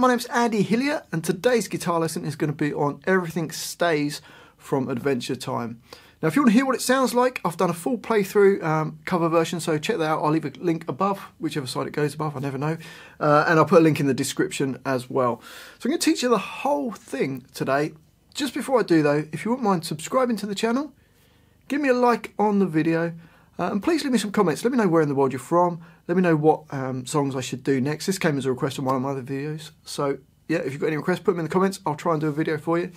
my name's Andy Hillier and today's guitar lesson is going to be on Everything Stays from Adventure Time. Now if you want to hear what it sounds like, I've done a full playthrough cover version, so check that out. I'll leave a link above, whichever side it goes above, I never know. And I'll put a link in the description as well. So I'm going to teach you the whole thing today. Just before I do though, if you wouldn't mind subscribing to the channel, give me a like on the video, and please leave me some comments. Let me know where in the world you're from. Let me know what songs I should do next. This came as a request on one of my other videos. So yeah, if you've got any requests, put them in the comments. I'll try and do a video for you.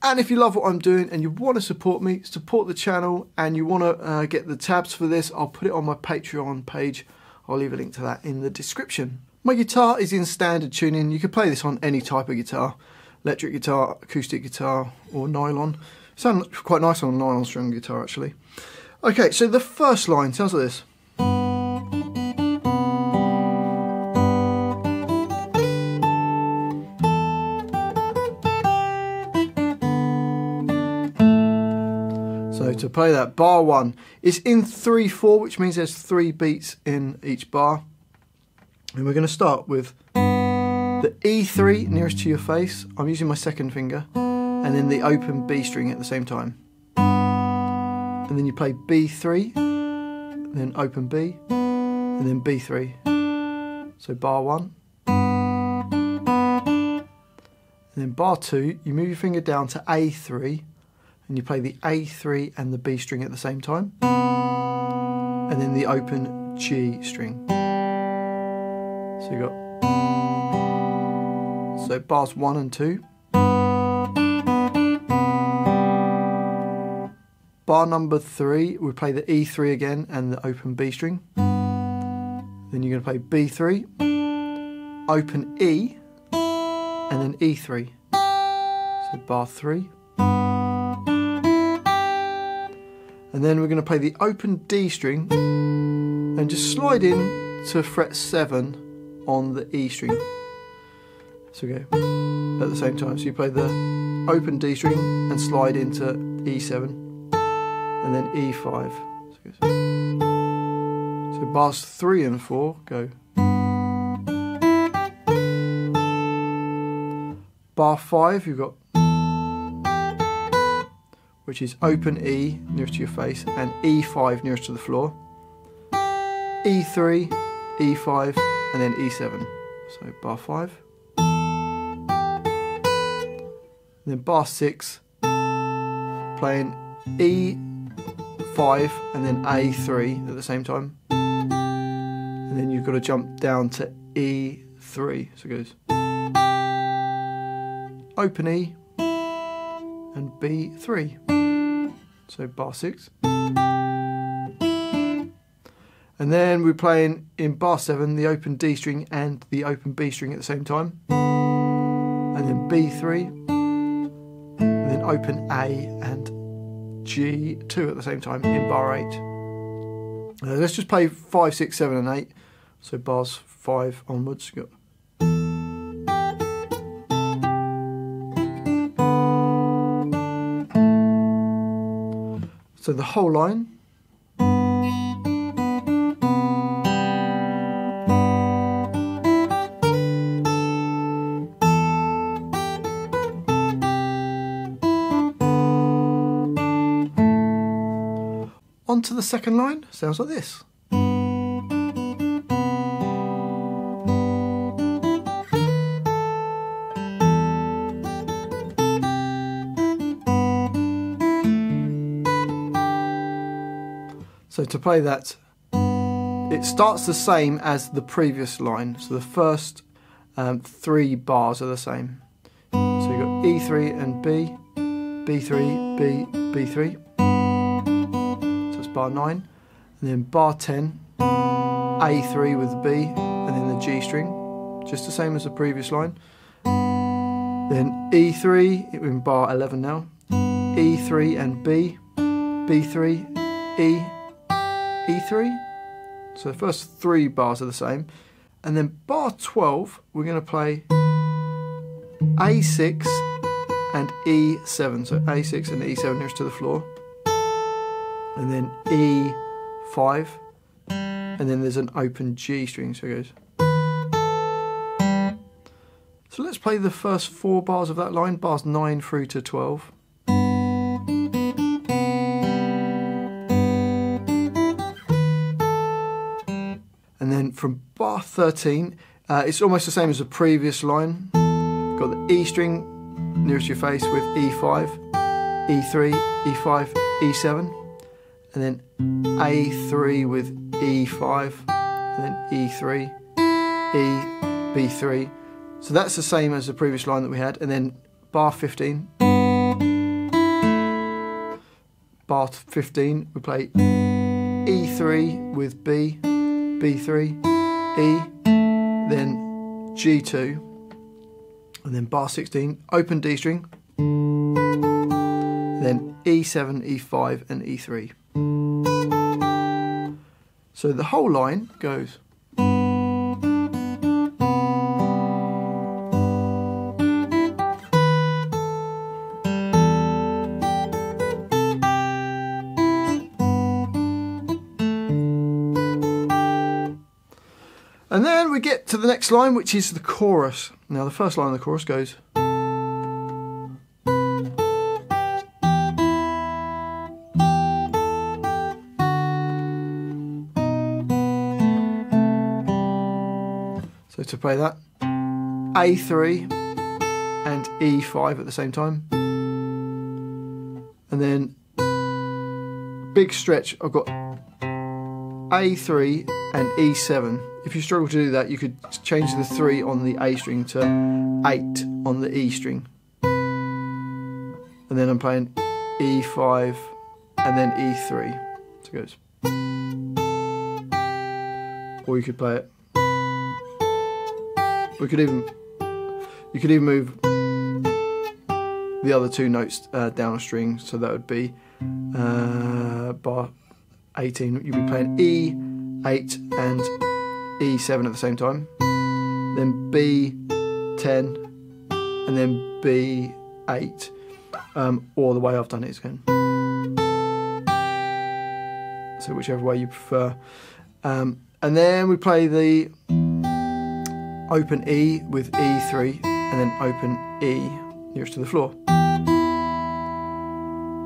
And if you love what I'm doing and you want to support me, support the channel, and you want to get the tabs for this, I'll put it on my Patreon page. I'll leave a link to that in the description. My guitar is in standard tuning. You can play this on any type of guitar. Electric guitar, acoustic guitar, or nylon. Sounds quite nice on a nylon string guitar actually. Okay, so the first line sounds like this. So to play that, bar 1 is in 3/4, which means there's 3 beats in each bar. And we're going to start with the E3 nearest to your face. I'm using my second finger, and then the open B string at the same time. And then you play B3, then open B, and then B3. So bar 1. And then bar 2, you move your finger down to A3, and you play the A3 and the B string at the same time. And then the open G string. So you got, so bars 1 and 2. Bar number 3, we play the E3 again and the open B string. Then you're going to play B3, open E, and then E3. So bar 3. And then we're going to play the open D string and just slide in to fret 7 on the E string. So we go at the same time. So you play the open D string and slide into E7. And then E5. So bars 3 and 4 go. Bar 5 you've got, which is open E nearest to your face and E5 nearest to the floor. E3, E5, and then E7. So bar 5. And then bar 6, playing E5 and then A3 at the same time, and then you've got to jump down to E3, so it goes open E and B3, so bar 6. And then we're playing in bar 7 the open D string and the open B string at the same time, and then B3, and then open A and G2 at the same time in bar 8. Let's just play 5, 6, 7 and 8. So bars 5 onwards. Got. So the whole line. On to the second line, sounds like this. So to play that, it starts the same as the previous line. So the first 3 bars are the same. So you've got E3 and B, B3, B, B3. Bar 9, and then bar 10, A3 with the B, and then the G string, just the same as the previous line. Then E3 in bar 11 now, E3 and B, B3, E, E3. So the first 3 bars are the same, and then bar 12 we're going to play A6 and E7, so A6 and E7 nearest to the floor. And then E5, and then there's an open G string, so it goes. So let's play the first 4 bars of that line, bars 9 through to 12. And then from bar 13, it's almost the same as the previous line. Got the E string nearest your face with E5, E3, E5, E7, and then A3 with E5, and then E3, E, B3. So that's the same as the previous line that we had. And then bar 15. Bar 15, we play E3 with B, B3, E, then G2, and then bar 16, open D string, then E7, E5, and E3. So the whole line goes. And then we get to the next line, which is the chorus. Now the first line of the chorus goes. So to play that, A3 and E5 at the same time. And then big stretch, I've got A3 and E7. If you struggle to do that, you could change the 3 on the A string to 8 on the E string. And then I'm playing E5 and then E3. So it goes. Or you could play it. You could even move the other 2 notes down a string, so that would be bar 18. You'd be playing E8 and E7 at the same time, then B10, and then B8, or the way I've done it is going. So whichever way you prefer. And then we play the open E with E3, and then open E nearest to the floor.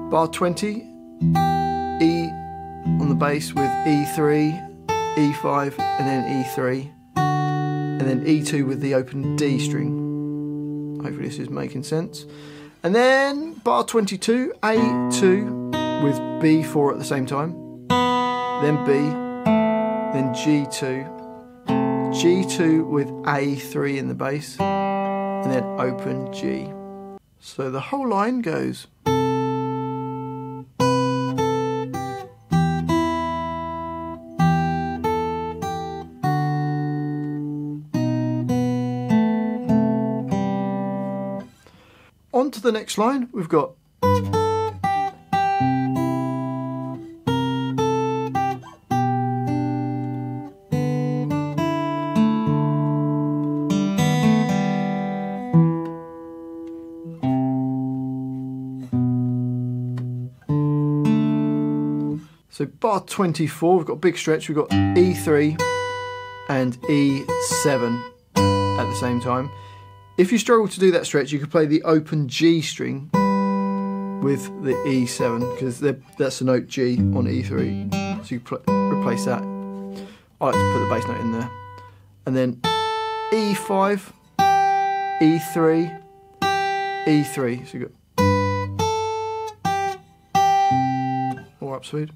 Bar 20, E on the bass with E3, E5, and then E3, and then E2 with the open D string. Hopefully this is making sense. And then bar 22, A2 with B4 at the same time, then B, then G2, G2 with A3 in the bass, and then open G. So the whole line goes. On to the next line, we've got so bar 24, we've got a big stretch, we've got E3 and E7 at the same time. If you struggle to do that stretch, you could play the open G string with the E7, because that's the note G on E3. So you replace that. I like to put the bass note in there. And then E5, E3, E3. So you got or up speed.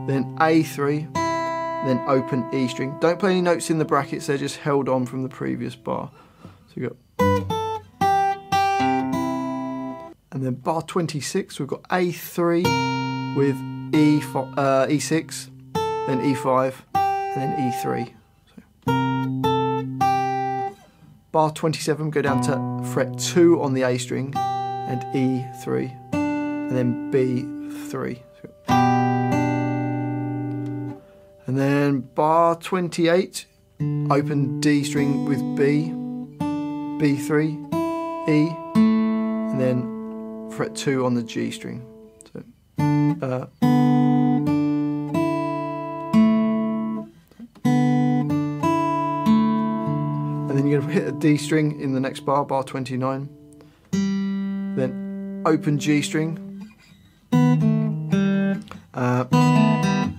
Then A3. Then open E string. Don't play any notes in the brackets, they're just held on from the previous bar. So we've got, and then bar 26, we've got A3 with E6, then E5, and then E3. So, bar 27, go down to fret 2 on the A string, and E3, and then B3. So, and then bar 28, open D string with B, B3, E, and then fret 2 on the G string. So, and then then you're going to hit a D string in the next bar, bar 29. Then open G string.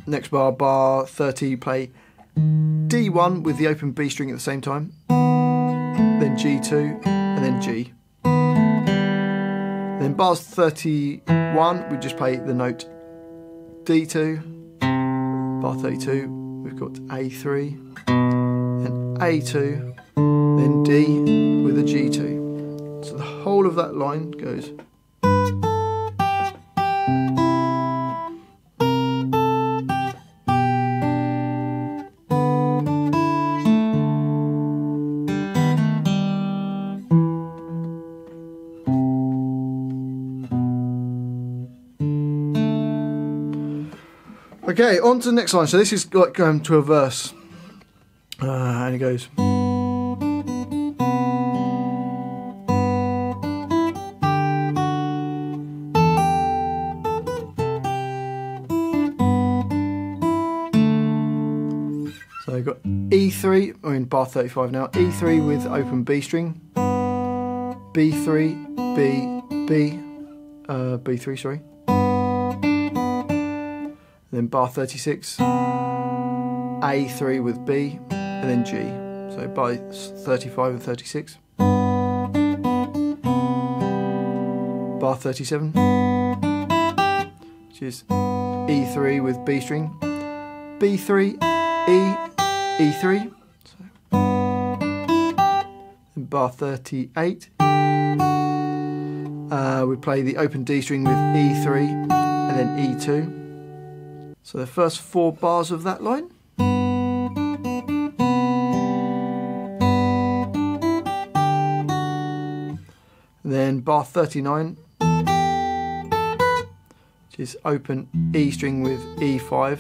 Next bar, bar 30, play D1 with the open B string at the same time. Then G2 and then G. Then bars 31, we just play the note D2. Bar 32, we've got A3, then A2, then D with a G2. So the whole of that line goes. Okay, on to the next line. So this is like going to a verse, and it goes. So I've got E3, we're in bar 35 now, E3 with open B string, B3, B3, sorry. Then bar 36, A3 with B, and then G. So bar 35 and 36. Bar 37, which is E3 with B string, B3, E, E3. So. Then bar 38, we play the open D string with E3 and then E2. So the first 4 bars of that line. Then bar 39, which is open E string with E5,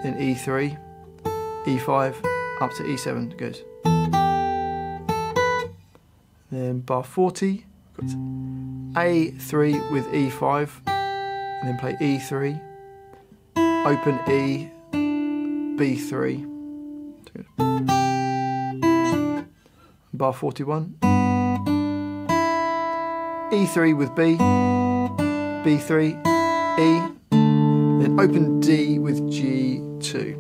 then E3, E5, up to E7 goes. Then bar 40, got A3 with E5, and then play E3, open E, B3. Bar 41, E3 with B, B3, E, then open D with G2.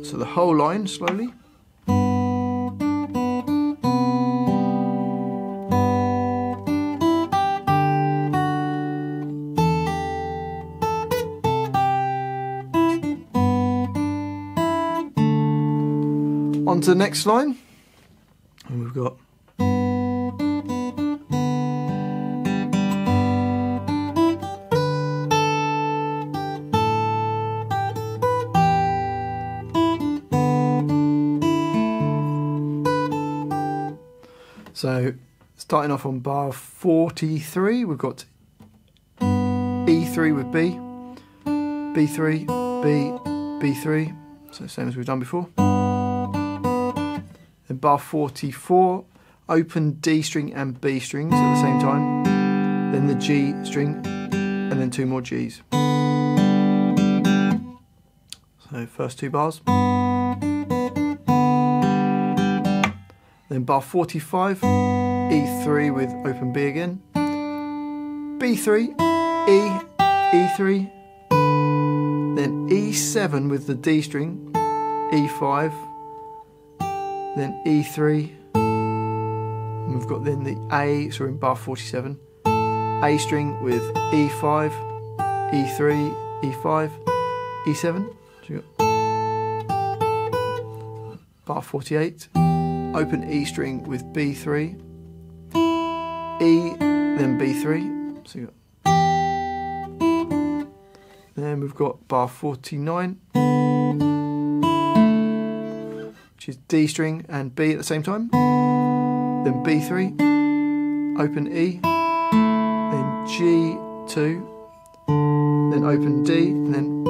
So the whole line slowly. On to the next line, and we've got so starting off on bar 43, we've got E3 with B, B3, B, B3, so same as we've done before. Then bar 44, open D string and B strings at the same time, then the G string, and then 2 more Gs. So first 2 bars. Then bar 45, E3 with open B again, B3, E, E3, then E7 with the D string, E5, then E3, and we've got then the A, so we're in bar 47, A string with E5, E3, E5, E7, so you've got bar 48, open E string with B3, E, then B3, so you've got, then we've got bar 49, which is D string and B at the same time, then B3, open E, then G2, then open D, and then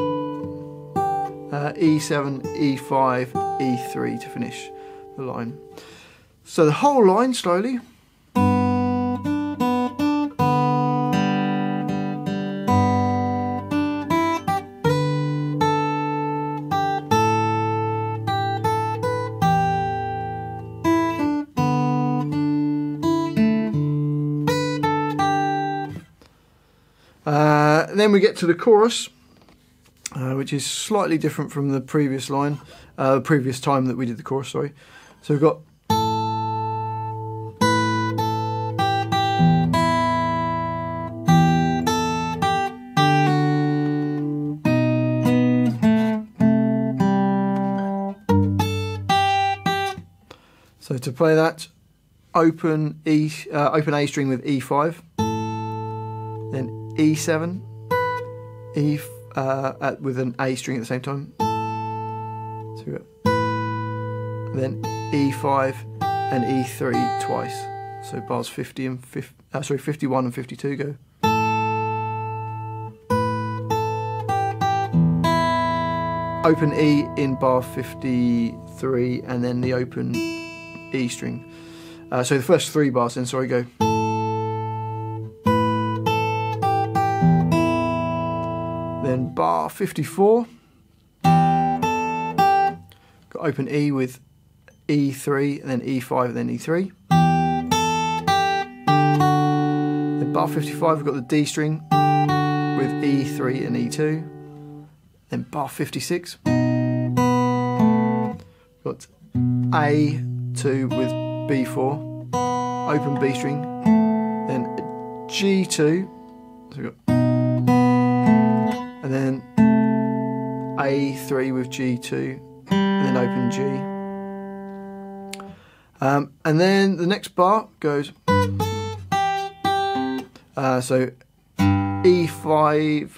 E7, E5, E3 to finish the line. So the whole line slowly. And then we get to the chorus, which is slightly different from the previous line, previous time that we did the chorus, sorry. So we've got so to play that, open A string with E5, then E7, with an A string at the same time. So we've got, then E5 and E3 twice. So bars 51 and 52 go. Open E in bar 53 and then the open E string. So the first 3 bars then, sorry, go. Then bar 54, got open E with E3, and then E5, and then E3. Then bar 55, we've got the D string with E3 and E2. Then bar 56, got A2 with B4, open B string, then G2, so we've got, and then A3 with G2, and then open G. And then the next bar goes, so E3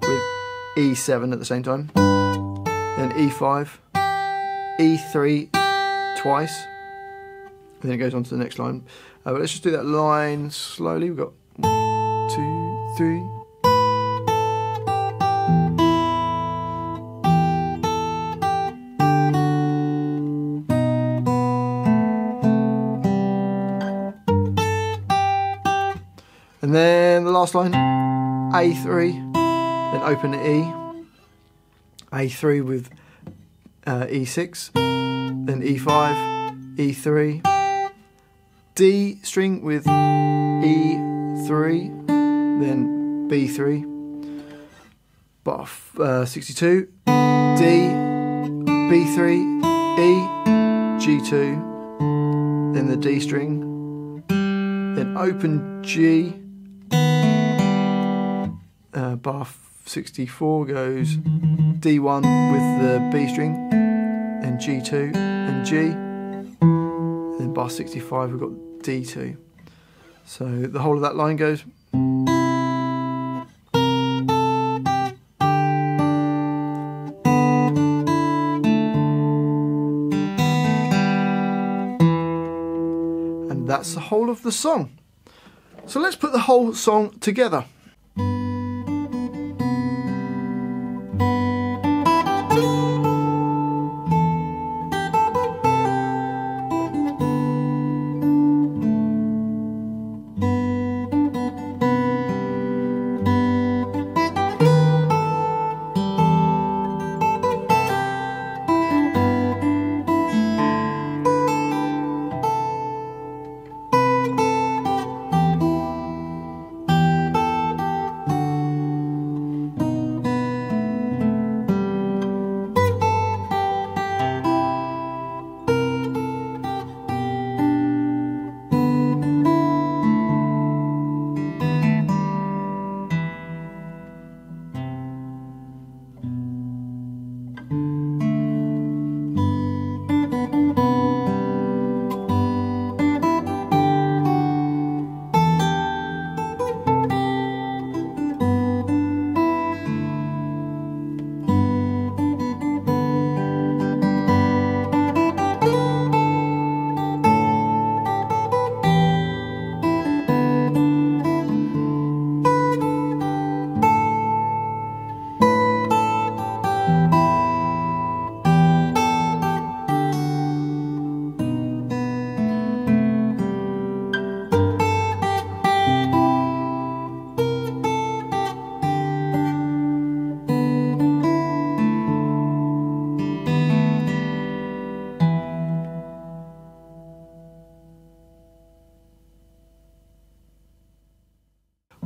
with E7 at the same time, then E5, E3 twice, and then it goes on to the next line. But let's just do that line slowly. We've got 1, 2, 3. And then the last line, A3, then open E, A3 with E6, then E5, E3, D string with E3, then B3, bar 62, D, B3, E, G2, then the D string, then open G, bar 64 goes D1 with the B string, then G2 and G, and then bar 65 we've got D2. So the whole of that line goes. And that's the whole of the song. So let's put the whole song together.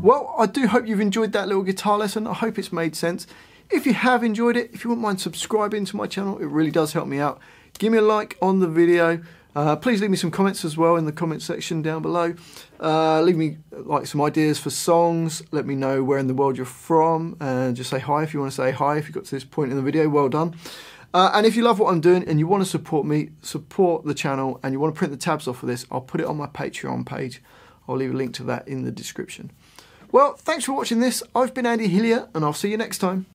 Well, I do hope you've enjoyed that little guitar lesson. I hope it's made sense. If you have enjoyed it, if you wouldn't mind subscribing to my channel, it really does help me out. Give me a like on the video. Please leave me some comments as well in the comment section down below. Leave me like some ideas for songs. Let me know where in the world you're from, and just say hi if you want to say hi. If you got to this point in the video, well done. And if you love what I'm doing and you want to support me, support the channel, and you want to print the tabs off of this, I'll put it on my Patreon page. I'll leave a link to that in the description. Well, thanks for watching this. I've been Andy Hillier, and I'll see you next time.